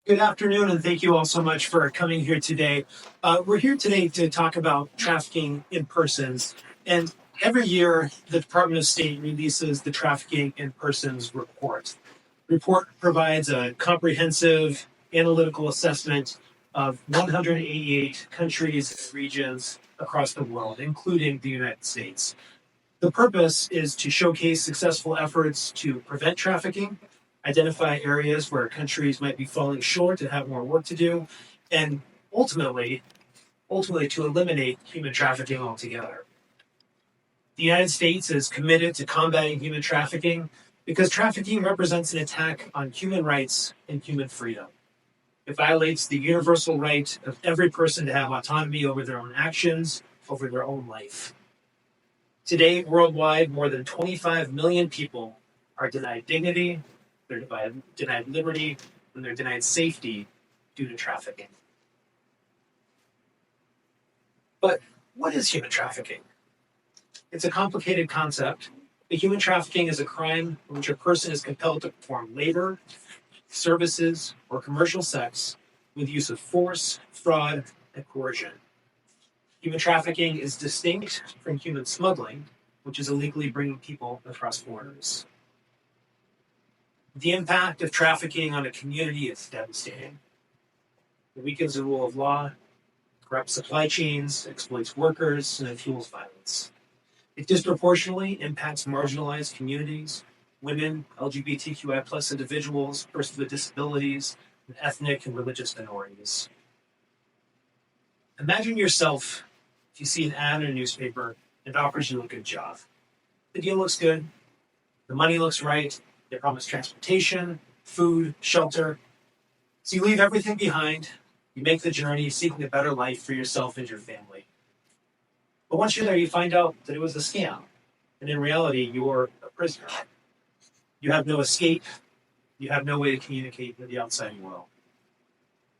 Good afternoon, and thank you all so much for coming here today. We're here today to talk about trafficking in persons. And every year, the Department of State releases the Trafficking in Persons report. The report provides a comprehensive analytical assessment of 188 countries and regions across the world, including the United States. The purpose is to showcase successful efforts to prevent trafficking, identify areas where countries might be falling short and have more work to do, and ultimately to eliminate human trafficking altogether. The United States is committed to combating human trafficking because trafficking represents an attack on human rights and human freedom. It violates the universal right of every person to have autonomy over their own actions, over their own life. Today, worldwide, more than 25 million people are denied dignity, they're denied liberty, and they're denied safety due to trafficking. But what is human trafficking? It's a complicated concept. But human trafficking is a crime in which a person is compelled to perform labor, services, or commercial sex with use of force, fraud, and coercion. Human trafficking is distinct from human smuggling, which is illegally bringing people across borders. The impact of trafficking on a community is devastating. It weakens the rule of law, corrupts supply chains, exploits workers, and it fuels violence. It disproportionately impacts marginalized communities, women, LGBTQI+ individuals, persons with disabilities, and ethnic and religious minorities. Imagine yourself if you see an ad in a newspaper and it offers you a good job. The deal looks good, the money looks right, they promise transportation, food, shelter. So you leave everything behind, you make the journey seeking a better life for yourself and your family. But once you're there, you find out that it was a scam. And in reality, you're a prisoner. You have no escape. You have no way to communicate with the outside world.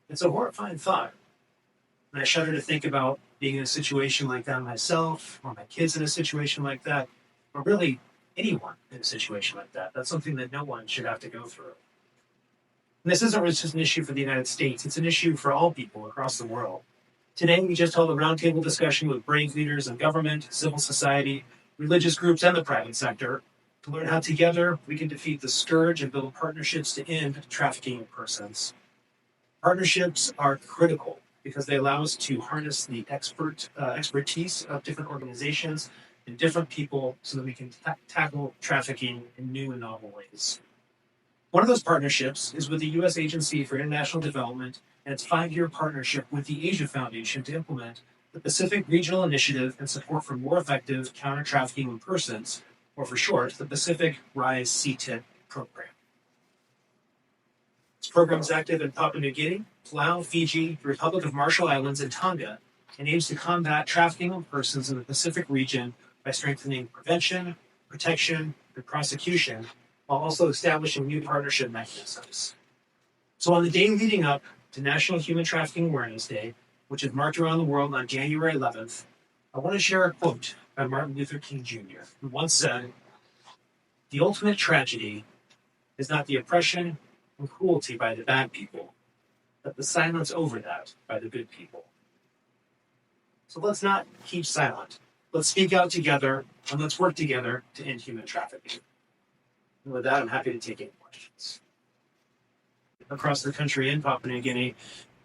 It's a horrifying thought. And I shudder to think about being in a situation like that myself, or my kids in a situation like that, or really anyone in a situation like that. That's something that no one should have to go through. And this isn't just an issue for the United States, it's an issue for all people across the world. Today, we just held a roundtable discussion with brave leaders in government, civil society, religious groups, and the private sector to learn how together we can defeat the scourge and build partnerships to end trafficking in persons. Partnerships are critical because they allow us to harness the expertise of different organizations and different people so that we can tackle trafficking in new and novel ways. One of those partnerships is with the U.S. Agency for International Development and its 5-year partnership with the Asia Foundation to implement the Pacific Regional Initiative and support for more effective counter trafficking in persons, or for short, the Pacific RISE-CTIP Program. This program is active in Papua New Guinea, Palau, Fiji, the Republic of Marshall Islands, and Tonga, and aims to combat trafficking of persons in the Pacific region by strengthening prevention, protection, and prosecution, while also establishing new partnership mechanisms. So on the day leading up to National Human Trafficking Awareness Day, which is marked around the world on January 11th, I want to share a quote by Martin Luther King Jr., who once said, "The ultimate tragedy is not the oppression and cruelty by the bad people, but the silence over that by the good people." So let's not keep silent. Let's speak out together, and let's work together to end human trafficking. And with that, I'm happy to take any questions. Across the country in Papua New Guinea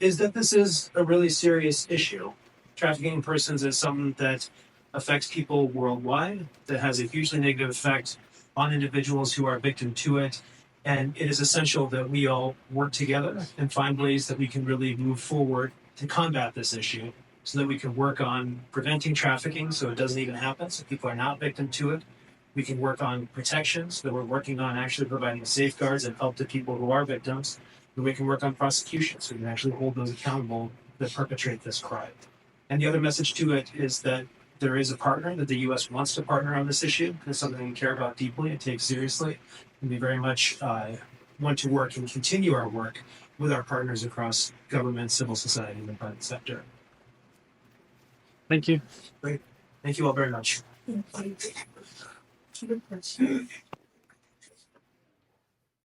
is that this is a really serious issue. Trafficking in persons is something that affects people worldwide, that has a hugely negative effect on individuals who are victim to it. And it is essential that we all work together and find ways that we can really move forward to combat this issue so that we can work on preventing trafficking so it doesn't even happen, so people are not victim to it. We can work on protections, that we're working on actually providing safeguards and help to people who are victims. And we can work on prosecution so we can actually hold those accountable that perpetrate this crime. And the other message to it is that there is a partner, that the U.S. wants to partner on this issue. It's something we care about deeply and take seriously. And we very much want to work and continue our work with our partners across government, civil society, and the private sector. Thank you. Great. Thank you all very much.